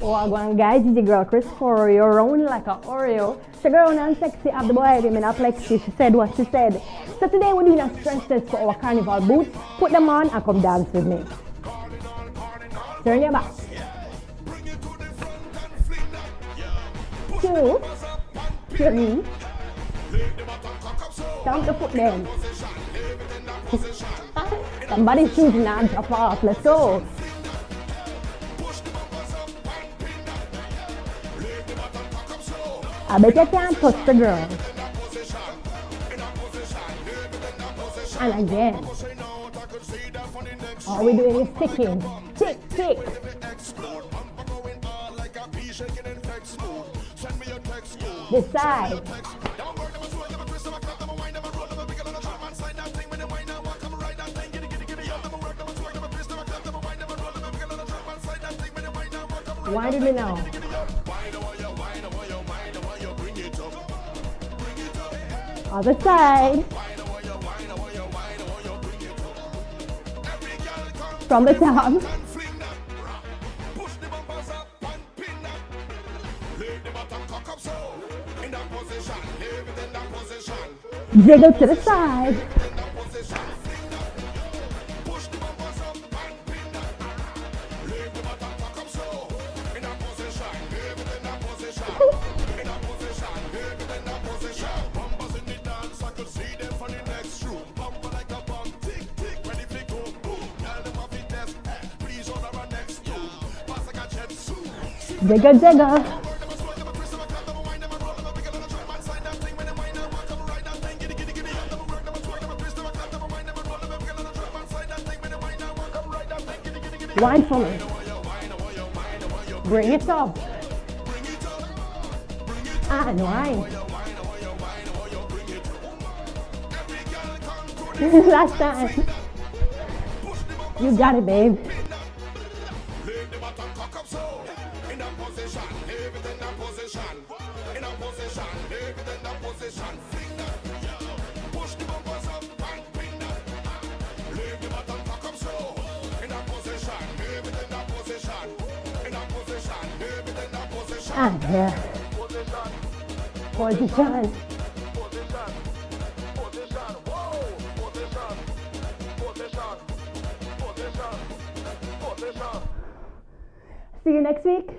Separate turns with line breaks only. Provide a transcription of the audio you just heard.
Wagwan guys, it's your girl Chris Choreo, round like a Oreo. She go round and sexy, have the boy him in a plexi. She said what she said. So today we're doing a strength test for our carnival boots. Put them on and come dance with me. Turn your back. 2, 3. Stamp the foot then. Somebody's shooting and drop off. Let's go. I bet you can't touch the ground. And again. All we're doing is ticking. Tick, tick. This side. Wind it now. Other side. From the top. Jiggle to the side. Jiggle, jiggle. Wind for me. Bring it up. And wind. Last time. You got it, babe. And here. Position. See you next week.